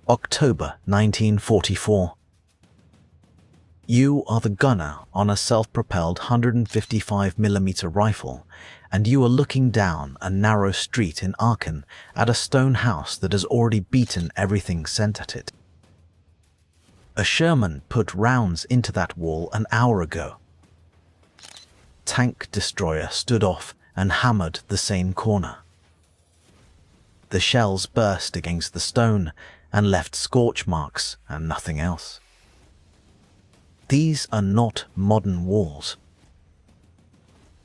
October 1944. You are the gunner on a self-propelled 155mm rifle, and you are looking down a narrow street in Aachen at a stone house that has already beaten everything sent at it. A Sherman put rounds into that wall an hour ago. Tank destroyer stood off and hammered the same corner. The shells burst against the stone and left scorch marks and nothing else. These are not modern walls.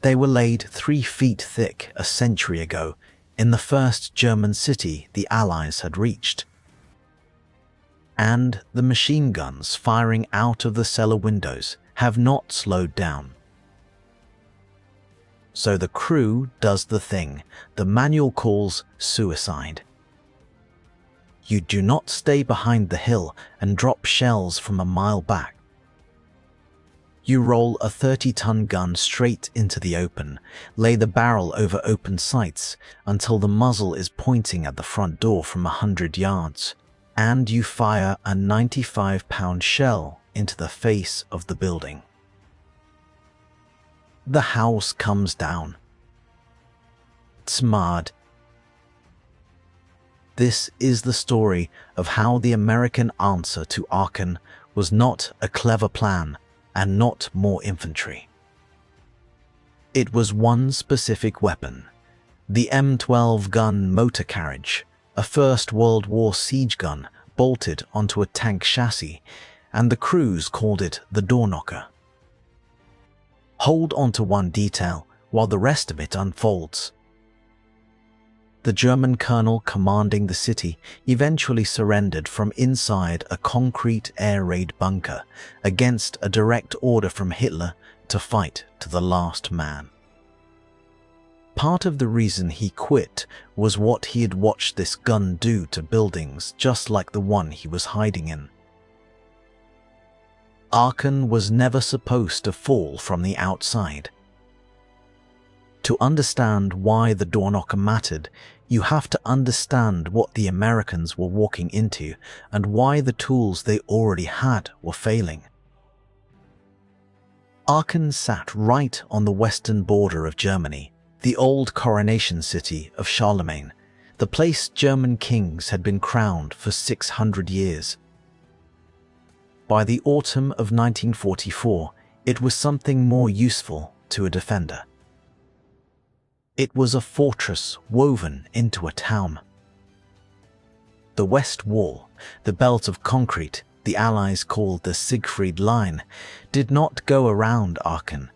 They were laid 3 feet thick a century ago in the first German city the Allies had reached. And the machine guns firing out of the cellar windows have not slowed down. So the crew does the thing the manual calls suicide. You do not stay behind the hill and drop shells from a mile back. You roll a 30-ton gun straight into the open, lay the barrel over open sights until the muzzle is pointing at the front door from 100 yards, and you fire a 95-pound shell into the face of the building. The house comes down. Smart. This is the story of how the American answer to Aachen was not a clever plan and not more infantry. It was one specific weapon, the M12 gun motor carriage, a First World War siege gun bolted onto a tank chassis, and the crews called it the Doorknocker. Hold on to one detail while the rest of it unfolds. The German colonel commanding the city eventually surrendered from inside a concrete air raid bunker against a direct order from Hitler to fight to the last man. Part of the reason he quit was what he had watched this gun do to buildings just like the one he was hiding in. Aachen was never supposed to fall from the outside. To understand why the Doorknocker mattered, you have to understand what the Americans were walking into and why the tools they already had were failing. Aachen sat right on the western border of Germany, the old coronation city of Charlemagne, the place German kings had been crowned for 600 years. By the autumn of 1944, it was something more useful to a defender. It was a fortress woven into a town. The west wall, the belt of concrete the Allies called the Siegfried Line, did not go around Aachen.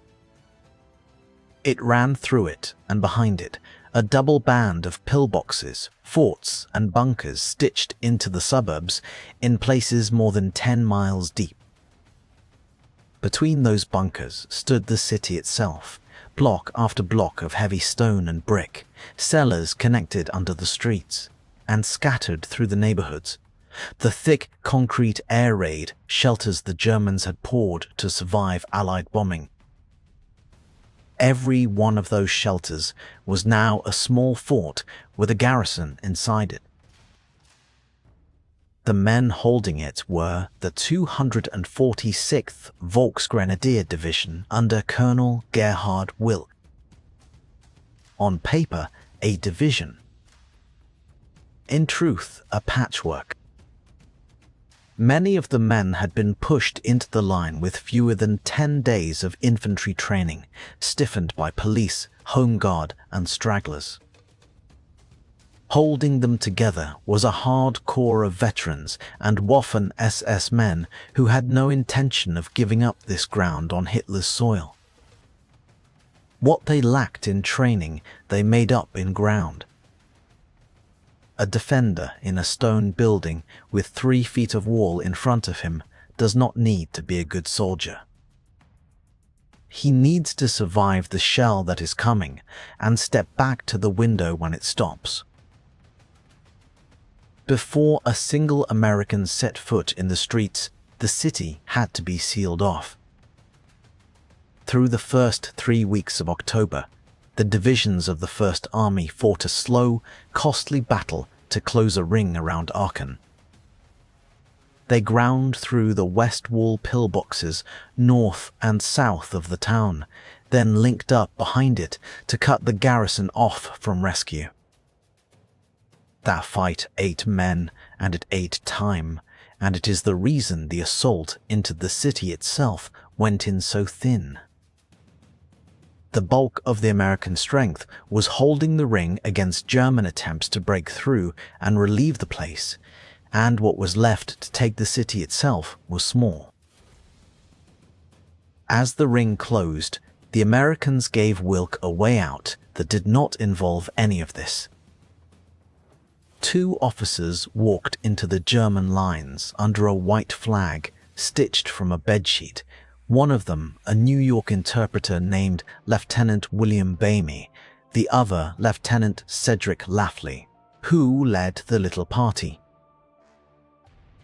It ran through it and behind it, a double band of pillboxes, forts and bunkers stitched into the suburbs in places more than 10 miles deep. Between those bunkers stood the city itself, block after block of heavy stone and brick, cellars connected under the streets, and scattered through the neighborhoods. The thick concrete air raid shelters the Germans had poured to survive Allied bombing. Every one of those shelters was now a small fort with a garrison inside it. The men holding it were the 246th Volksgrenadier Division under Colonel Gerhard Wilk. On paper, a division. In truth, a patchwork. Many of the men had been pushed into the line with fewer than 10 days of infantry training, stiffened by police, home guard, and stragglers. Holding them together was a hard core of veterans and Waffen SS men who had no intention of giving up this ground on Hitler's soil. What they lacked in training, they made up in ground. A defender in a stone building with 3 feet of wall in front of him does not need to be a good soldier. He needs to survive the shell that is coming and step back to the window when it stops. Before a single American set foot in the streets, the city had to be sealed off. Through the first 3 weeks of October, the divisions of the First Army fought a slow, costly battle to close a ring around Aachen. They ground through the west wall pillboxes north and south of the town, then linked up behind it to cut the garrison off from rescue. That fight ate men, and it ate time, and it is the reason the assault into the city itself went in so thin. The bulk of the American strength was holding the ring against German attempts to break through and relieve the place, and what was left to take the city itself was small. As the ring closed, the Americans gave Wilk a way out that did not involve any of this. 2 officers walked into the German lines under a white flag stitched from a bedsheet, one of them a New York interpreter named Lieutenant William Bamey, the other Lieutenant Cedric Lafley, who led the little party.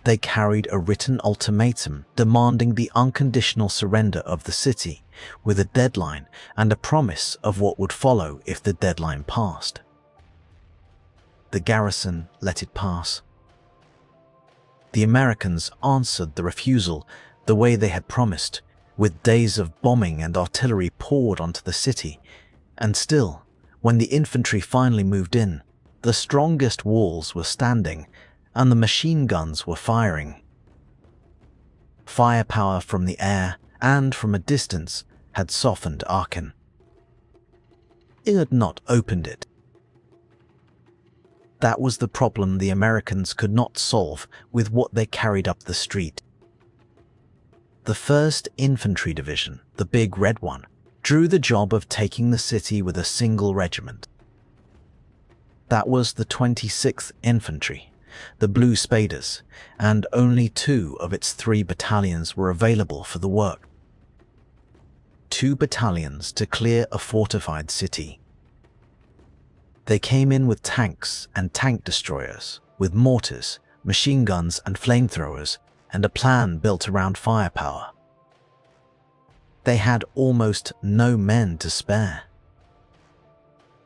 They carried a written ultimatum demanding the unconditional surrender of the city, with a deadline and a promise of what would follow if the deadline passed. The garrison let it pass. The Americans answered the refusal the way they had promised, with days of bombing and artillery poured onto the city, and still, when the infantry finally moved in, the strongest walls were standing and the machine guns were firing. Firepower from the air and from a distance had softened Aachen. It had not opened it. That was the problem the Americans could not solve with what they carried up the street. The 1st Infantry Division, the big red one, drew the job of taking the city with a single regiment. That was the 26th Infantry, the Blue Spaders, and only 2 of its 3 battalions were available for the work. 2 battalions to clear a fortified city. They came in with tanks and tank destroyers, with mortars, machine guns and flamethrowers, and a plan built around firepower. They had almost no men to spare.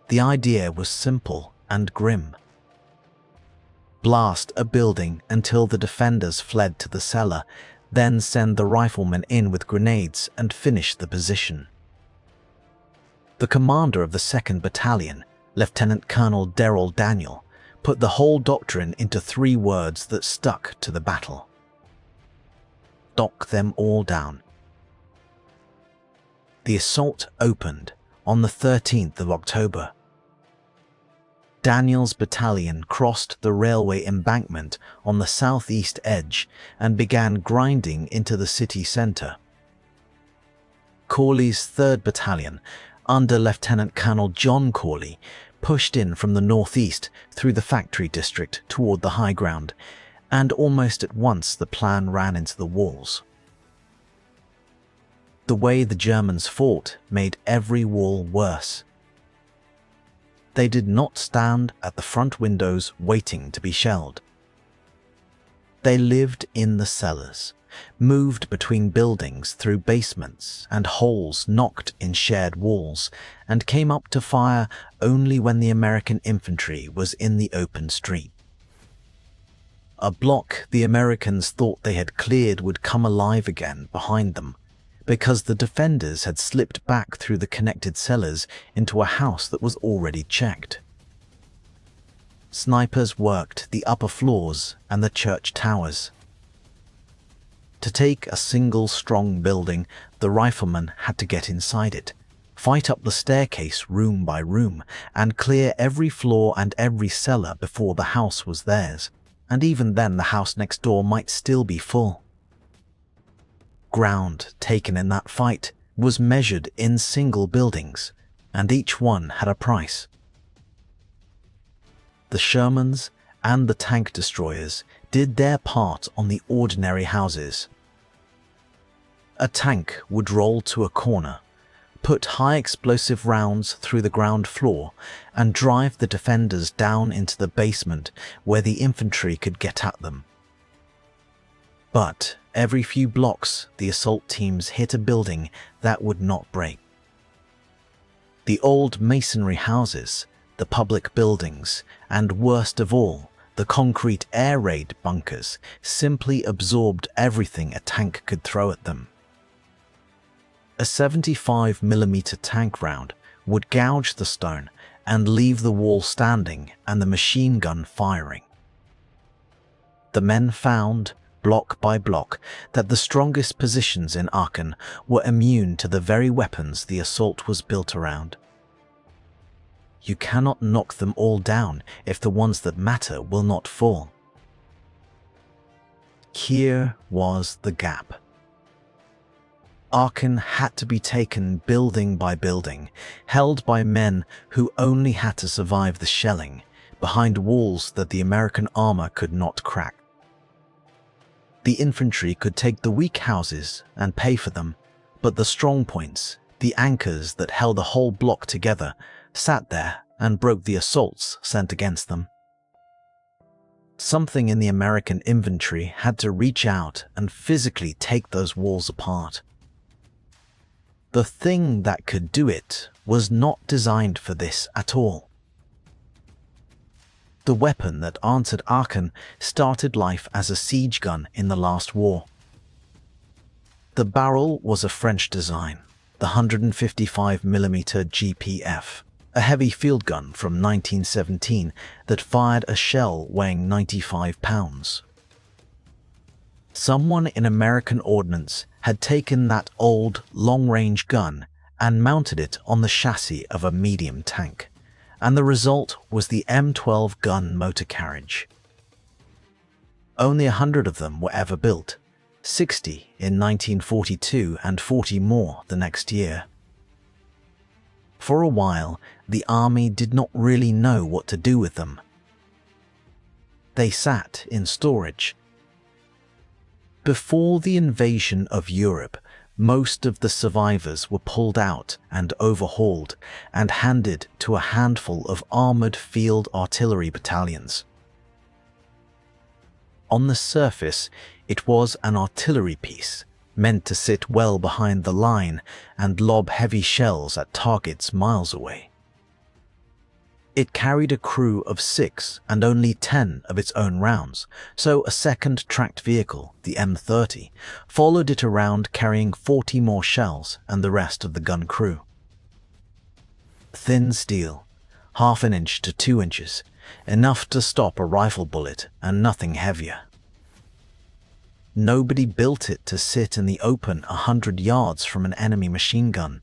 The idea was simple and grim. Blast a building until the defenders fled to the cellar, then send the riflemen in with grenades and finish the position. The commander of the 2nd Battalion, Lieutenant Colonel Darrell Daniel, put the whole doctrine into 3 words that stuck to the battle. Knock them all down. The assault opened on the 13th of October. Daniel's battalion crossed the railway embankment on the southeast edge and began grinding into the city centre. Corley's 3rd Battalion, under Lieutenant Colonel John Corley, pushed in from the northeast through the factory district toward the high ground, and almost at once the plan ran into the walls. The way the Germans fought made every wall worse. They did not stand at the front windows waiting to be shelled. They lived in the cellars, moved between buildings through basements and holes knocked in shared walls, and came up to fire only when the American infantry was in the open street. A block the Americans thought they had cleared would come alive again behind them, because the defenders had slipped back through the connected cellars into a house that was already checked. Snipers worked the upper floors and the church towers. To take a single strong building, the riflemen had to get inside it, fight up the staircase room by room, and clear every floor and every cellar before the house was theirs, and even then the house next door might still be full. Ground taken in that fight was measured in single buildings, and each one had a price. The Shermans and the tank destroyers did their part on the ordinary houses. A tank would roll to a corner, put high explosive rounds through the ground floor, and drive the defenders down into the basement where the infantry could get at them. But every few blocks, the assault teams hit a building that would not break. The old masonry houses, the public buildings, and worst of all, The concrete air raid bunkers simply absorbed everything a tank could throw at them. A 75mm tank round would gouge the stone and leave the wall standing and the machine gun firing. The men found, block by block, that the strongest positions in Aachen were immune to the very weapons the assault was built around. You cannot knock them all down if the ones that matter will not fall. Here was the gap. Aachen had to be taken building by building, held by men who only had to survive the shelling, behind walls that the American armor could not crack. The infantry could take the weak houses and pay for them, but the strong points, the anchors that held the whole block together, sat there and broke the assaults sent against them. Something in the American infantry had to reach out and physically take those walls apart. The thing that could do it was not designed for this at all. The weapon that answered Aachen started life as a siege gun in the last war. The barrel was a French design, the 155mm GPF, a heavy field gun from 1917 that fired a shell weighing 95 pounds. Someone in American ordnance had taken that old long-range gun and mounted it on the chassis of a medium tank, and the result was the M12 gun motor carriage. Only 100 of them were ever built, 60 in 1942 and 40 more the next year. For a while, the army did not really know what to do with them. They sat in storage. Before the invasion of Europe, most of the survivors were pulled out and overhauled and handed to a handful of armored field artillery battalions. On the surface, it was an artillery piece, meant to sit well behind the line and lob heavy shells at targets miles away. It carried a crew of 6 and only 10 of its own rounds, so a second tracked vehicle, the M30, followed it around carrying 40 more shells and the rest of the gun crew. Thin steel, 1/2 inch to 2 inches, enough to stop a rifle bullet and nothing heavier. Nobody built it to sit in the open 100 yards from an enemy machine gun.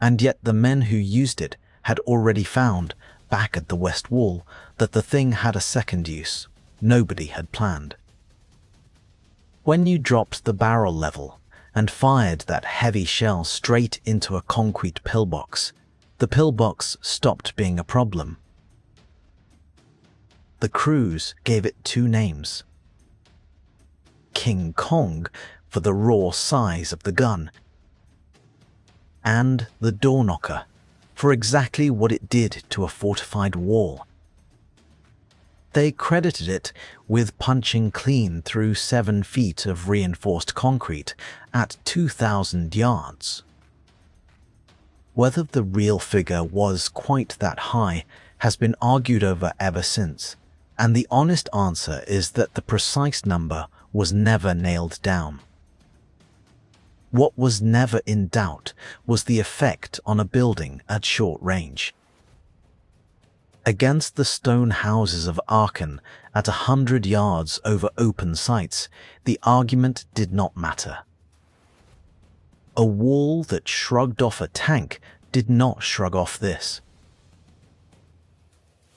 And yet the men who used it had already found, back at the West Wall, that the thing had a second use nobody had planned. When you dropped the barrel level and fired that heavy shell straight into a concrete pillbox, the pillbox stopped being a problem. The crews gave it 2 names. King Kong for the raw size of the gun, and the Doorknocker for exactly what it did to a fortified wall. They credited it with punching clean through 7 feet of reinforced concrete at 2,000 yards. Whether the real figure was quite that high has been argued over ever since, and the honest answer is that the precise number was never nailed down. What was never in doubt was the effect on a building at short range. Against the stone houses of Aachen at 100 yards over open sights, the argument did not matter. A wall that shrugged off a tank did not shrug off this.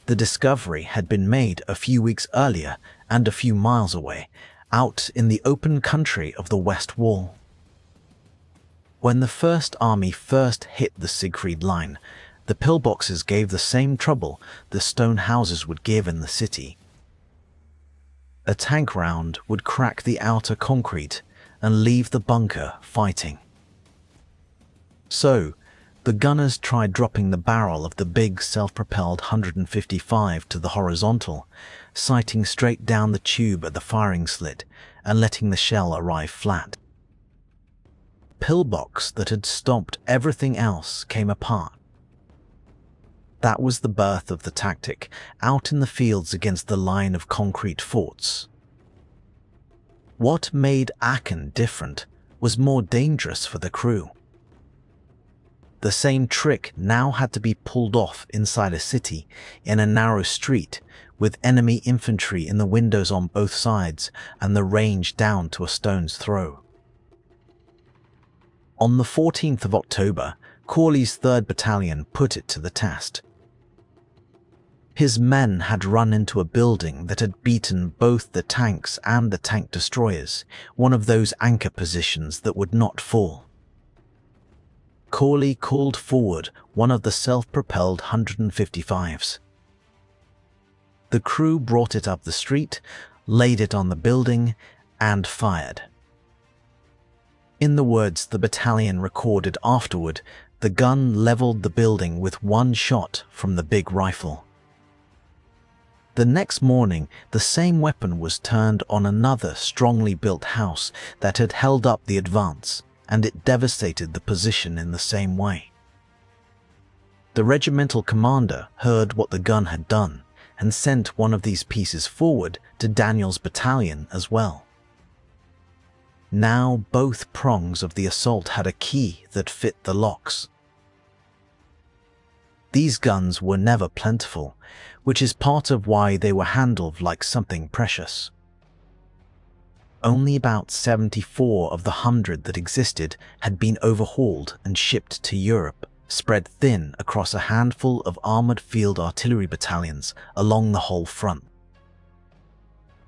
The discovery had been made a few weeks earlier and a few miles away, out in the open country of the West Wall. When the First Army first hit the Siegfried Line, the pillboxes gave the same trouble the stone houses would give in the city. A tank round would crack the outer concrete and leave the bunker fighting. So, the gunners tried dropping the barrel of the big self-propelled 155 to the horizontal, sighting straight down the tube at the firing slit and letting the shell arrive flat. Pillbox that had stopped everything else came apart. That was the birth of the tactic, out in the fields against the line of concrete forts. What made Aachen different was more dangerous for the crew. The same trick now had to be pulled off inside a city, in a narrow street, with enemy infantry in the windows on both sides and the range down to a stone's throw. On the 14th of October, Corley's 3rd Battalion put it to the test. His men had run into a building that had beaten both the tanks and the tank destroyers, one of those anchor positions that would not fall. Corley called forward one of the self-propelled 155s. The crew brought it up the street, laid it on the building, and fired. In the words the battalion recorded afterward, the gun leveled the building with one shot from the big rifle. The next morning, the same weapon was turned on another strongly built house that had held up the advance, and it devastated the position in the same way. The regimental commander heard what the gun had done and sent one of these pieces forward to Daniel's battalion as well. Now both prongs of the assault had a key that fit the locks. These guns were never plentiful, which is part of why they were handled like something precious. Only about 74 of the 100 that existed had been overhauled and shipped to Europe, spread thin across a handful of armored field artillery battalions along the whole front.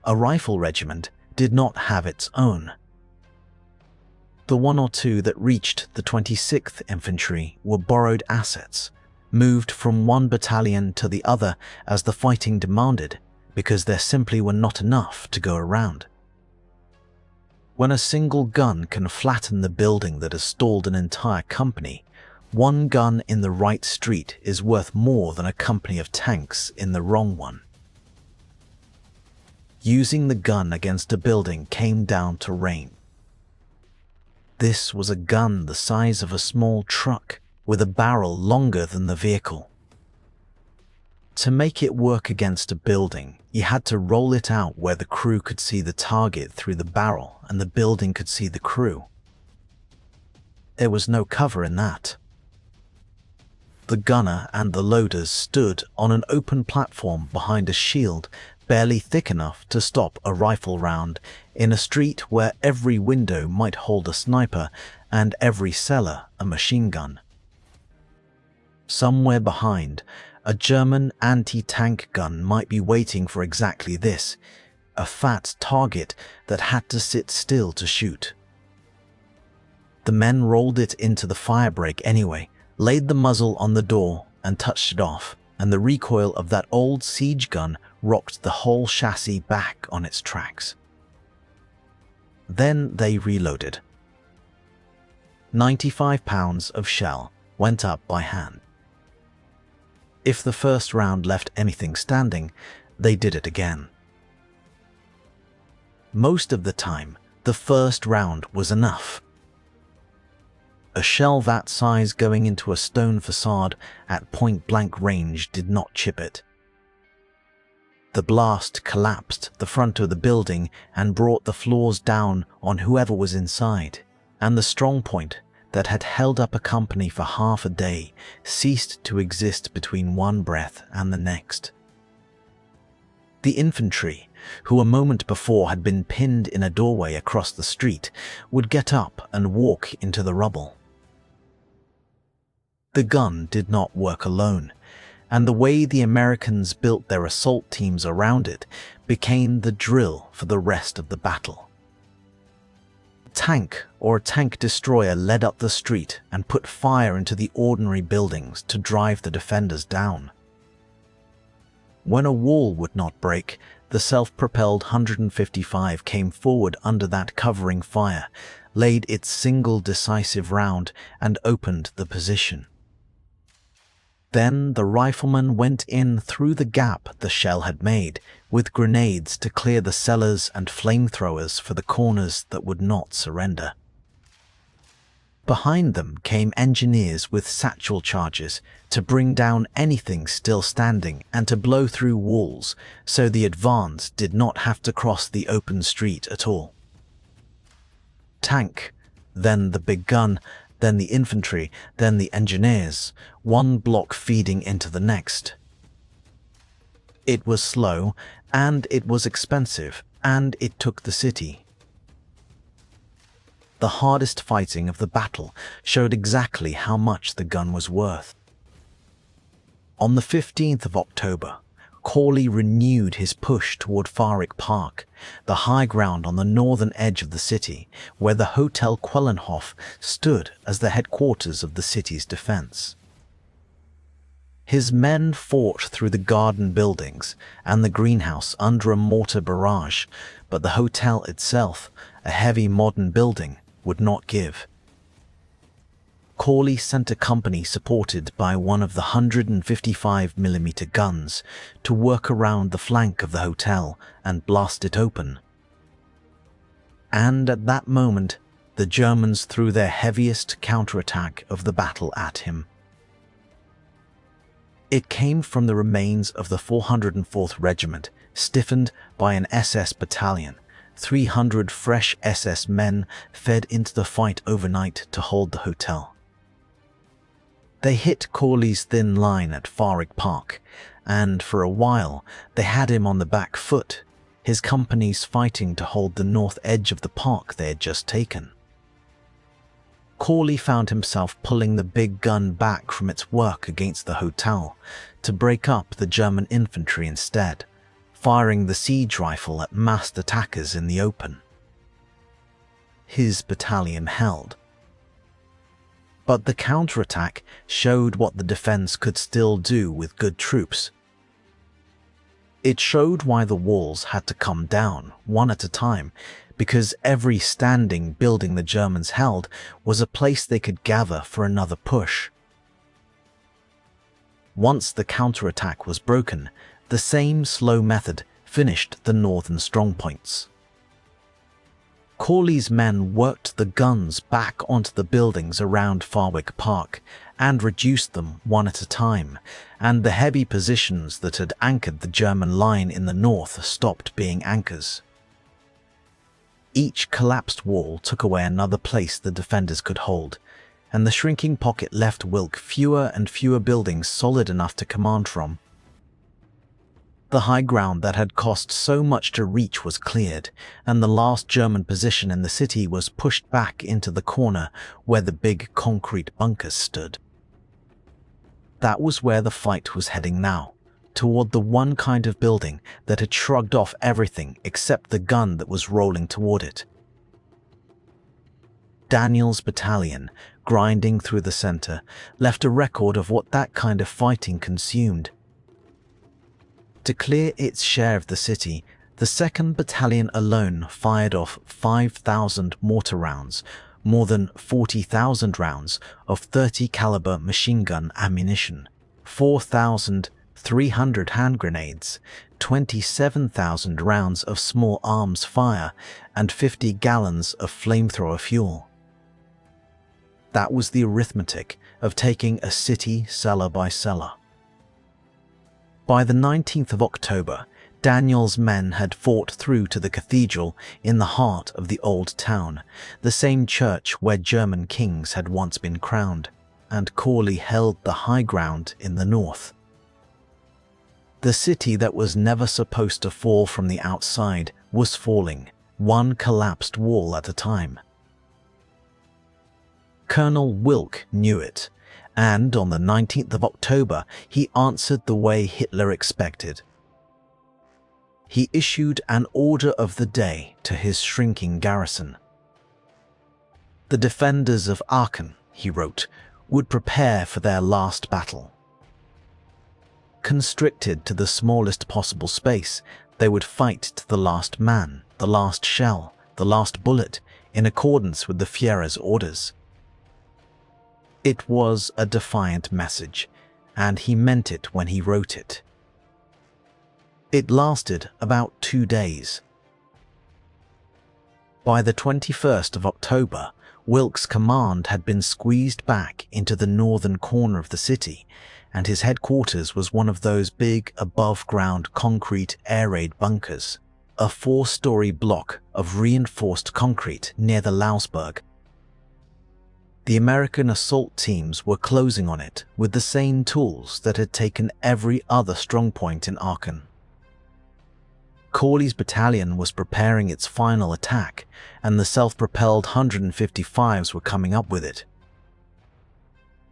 A rifle regiment did not have its own. The one or two that reached the 26th Infantry were borrowed assets, moved from one battalion to the other as the fighting demanded, because there simply were not enough to go around. When a single gun can flatten the building that has stalled an entire company, one gun in the right street is worth more than a company of tanks in the wrong one. Using the gun against a building came down to range. This was a gun the size of a small truck, with a barrel longer than the vehicle. To make it work against a building, you had to roll it out where the crew could see the target through the barrel and the building could see the crew. There was no cover in that. The gunner and the loaders stood on an open platform behind a shield barely thick enough to stop a rifle round in a street where every window might hold a sniper and every cellar a machine gun. Somewhere behind, a German anti-tank gun might be waiting for exactly this, a fat target that had to sit still to shoot. The men rolled it into the firebreak anyway, laid the muzzle on the door and touched it off, and the recoil of that old siege gun rocked the whole chassis back on its tracks. Then they reloaded. 95 pounds of shell went up by hand. If the first round left anything standing, they did it again. Most of the time, the first round was enough. A shell that size going into a stone facade at point-blank range did not chip it. The blast collapsed the front of the building and brought the floors down on whoever was inside, and the strongpoint that had held up a company for half a day ceased to exist between one breath and the next. The infantry, who a moment before had been pinned in a doorway across the street, would get up and walk into the rubble. The gun did not work alone, and the way the Americans built their assault teams around it became the drill for the rest of the battle. A tank or a tank destroyer led up the street and put fire into the ordinary buildings to drive the defenders down. When a wall would not break, the self-propelled 155 came forward under that covering fire, laid its single decisive round, and opened the position. Then the riflemen went in through the gap the shell had made, with grenades to clear the cellars and flamethrowers for the corners that would not surrender. Behind them came engineers with satchel charges to bring down anything still standing and to blow through walls so the advance did not have to cross the open street at all. Tank, then the big gun, then the infantry, then the engineers, one block feeding into the next. It was slow, and it was expensive, and it took the city. The hardest fighting of the battle showed exactly how much the gun was worth. On the 15th of October, Corley renewed his push toward Farwick Park, the high ground on the northern edge of the city, where the Hotel Quellenhof stood as the headquarters of the city's defense. His men fought through the garden buildings and the greenhouse under a mortar barrage, but the hotel itself, a heavy modern building, would not give. Corley sent a company supported by one of the 155mm guns to work around the flank of the hotel and blast it open. And at that moment, the Germans threw their heaviest counterattack of the battle at him. It came from the remains of the 404th Regiment, stiffened by an SS battalion. 300 fresh SS men fed into the fight overnight to hold the hotel. They hit Corley's thin line at Farwick Park, and for a while they had him on the back foot, his companies fighting to hold the north edge of the park they had just taken. Corley found himself pulling the big gun back from its work against the hotel to break up the German infantry instead, firing the siege rifle at massed attackers in the open. His battalion held. But the counterattack showed what the defense could still do with good troops. It showed why the walls had to come down, one at a time, because every standing building the Germans held was a place they could gather for another push. Once the counterattack was broken, the same slow method finished the northern strongpoints. Corley's men worked the guns back onto the buildings around Farwick Park and reduced them one at a time, and the heavy positions that had anchored the German line in the north stopped being anchors. Each collapsed wall took away another place the defenders could hold, and the shrinking pocket left Wilk fewer and fewer buildings solid enough to command from. The high ground that had cost so much to reach was cleared, and the last German position in the city was pushed back into the corner where the big concrete bunkers stood. That was where the fight was heading now, toward the one kind of building that had shrugged off everything except the gun that was rolling toward it. Daniel's battalion, grinding through the center, left a record of what that kind of fighting consumed. To clear its share of the city, the 2nd Battalion alone fired off 5,000 mortar rounds, more than 40,000 rounds of 30 caliber machine gun ammunition, 4,300 hand grenades, 27,000 rounds of small arms fire, and 50 gallons of flamethrower fuel. That was the arithmetic of taking a city cellar by cellar. By the 19th of October, Daniel's men had fought through to the cathedral in the heart of the old town, the same church where German kings had once been crowned, and Corley held the high ground in the north. The city that was never supposed to fall from the outside was falling, one collapsed wall at a time. Colonel Wilk knew it, and on the 19th of October he answered the way Hitler expected. He issued an order of the day to his shrinking garrison. The defenders of Aachen, he wrote, would prepare for their last battle. Constricted to the smallest possible space, they would fight to the last man, the last shell, the last bullet, in accordance with the Führer's orders. It was a defiant message, and he meant it when he wrote it. It lasted about 2 days. By the 21st of October, Wilkes' command had been squeezed back into the northern corner of the city, and his headquarters was one of those big above-ground concrete air raid bunkers, a 4-story block of reinforced concrete near the Lausberg. The American assault teams were closing on it with the same tools that had taken every other strongpoint in Aachen. Corley's battalion was preparing its final attack, and the self-propelled 155s were coming up with it.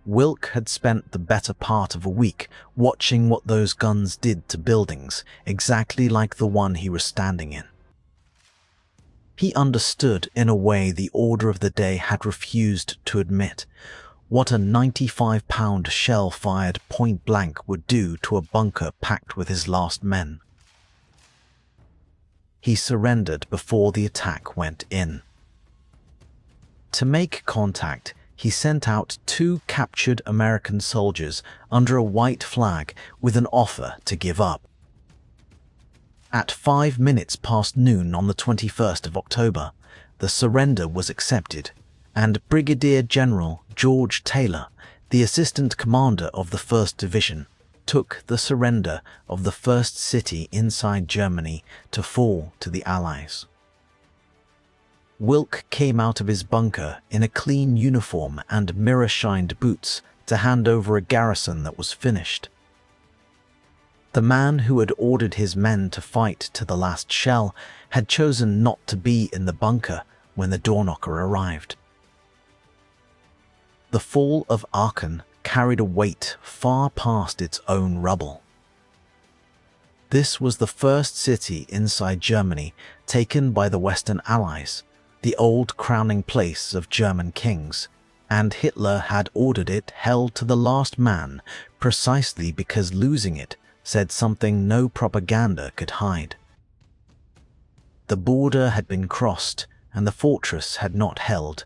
Wilk had spent the better part of a week watching what those guns did to buildings exactly like the one he was standing in. He understood in a way the order of the day had refused to admit what a 95-pound shell fired point blank would do to a bunker packed with his last men. He surrendered before the attack went in. To make contact, he sent out 2 captured American soldiers under a white flag with an offer to give up. At 5 minutes past noon on the 21st of October, the surrender was accepted, and Brigadier General George Taylor, the assistant commander of the 1st Division, took the surrender of the first city inside Germany to fall to the Allies. Wilk came out of his bunker in a clean uniform and mirror-shined boots to hand over a garrison that was finished. The man who had ordered his men to fight to the last shell had chosen not to be in the bunker when the Doorknocker arrived. The fall of Aachen carried a weight far past its own rubble. This was the first city inside Germany taken by the Western Allies, the old crowning place of German kings, and Hitler had ordered it held to the last man precisely because losing it said something no propaganda could hide. The border had been crossed and the fortress had not held.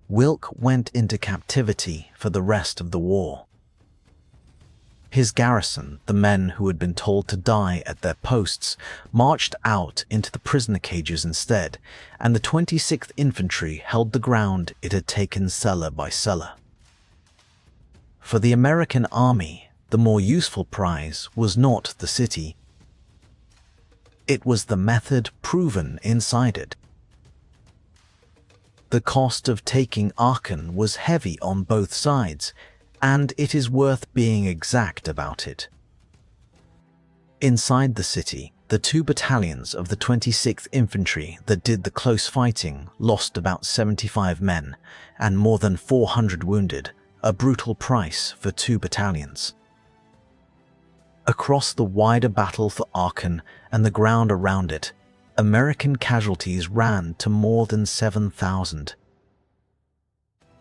Wilk went into captivity for the rest of the war. His garrison, the men who had been told to die at their posts, marched out into the prisoner cages instead, and the 26th Infantry held the ground it had taken cellar by cellar. For the American army, the more useful prize was not the city. It was the method proven inside it. The cost of taking Aachen was heavy on both sides, and it is worth being exact about it. Inside the city, the 2 battalions of the 26th Infantry that did the close fighting lost about 75 men and more than 400 wounded, a brutal price for 2 battalions. Across the wider battle for Aachen and the ground around it, American casualties ran to more than 7,000.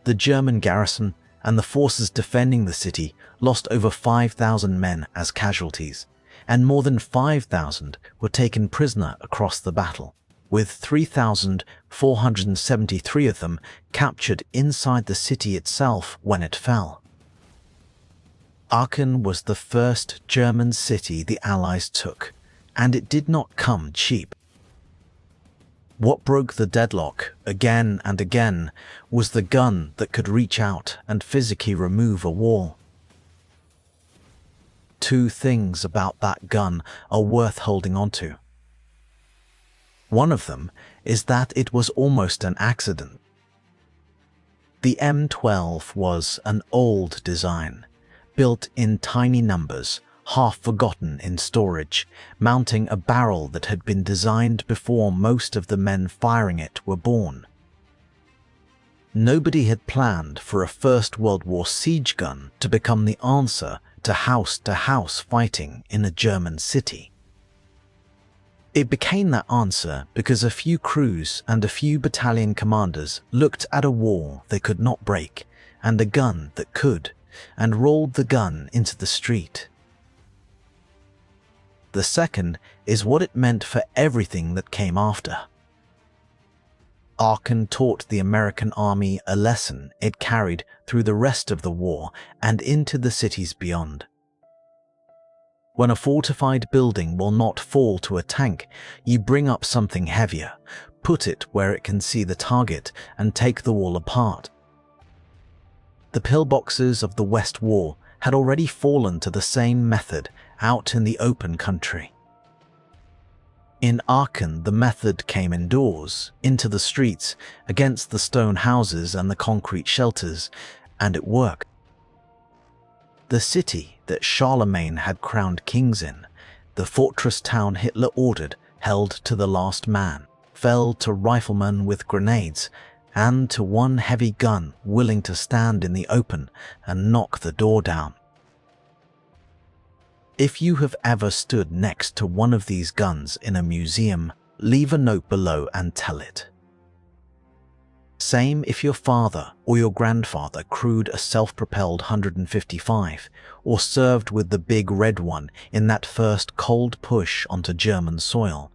The German garrison and the forces defending the city lost over 5,000 men as casualties, and more than 5,000 were taken prisoner across the battle, with 3,473 of them captured inside the city itself when it fell. Aachen was the first German city the Allies took, and it did not come cheap. What broke the deadlock again and again was the gun that could reach out and physically remove a wall. 2 things about that gun are worth holding on to. One of them is that it was almost an accident. The M12 was an old design, built in tiny numbers, half forgotten in storage, mounting a barrel that had been designed before most of the men firing it were born. Nobody had planned for a First World War siege gun to become the answer to house-to-house fighting in a German city. It became that answer because a few crews and a few battalion commanders looked at a wall they could not break and a gun that could, and rolled the gun into the street. The second is what it meant for everything that came after. Aachen taught the American army a lesson it carried through the rest of the war and into the cities beyond. When a fortified building will not fall to a tank, you bring up something heavier, put it where it can see the target, and take the wall apart. The pillboxes of the West Wall had already fallen to the same method out in the open country. In Aachen, the method came indoors, into the streets, against the stone houses and the concrete shelters, and it worked. The city that Charlemagne had crowned kings in, the fortress town Hitler ordered, held to the last man, fell to riflemen with grenades, and to one heavy gun willing to stand in the open and knock the door down. If you have ever stood next to one of these guns in a museum, leave a note below and tell it. Same if your father or your grandfather crewed a self-propelled 155 or served with the big red one in that first cold push onto German soil.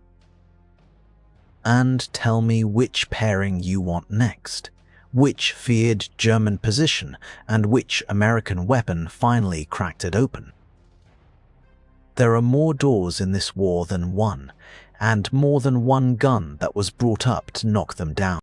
And tell me which pairing you want next, which feared German position and which American weapon finally cracked it open. There are more doors in this war than one, and more than one gun that was brought up to knock them down.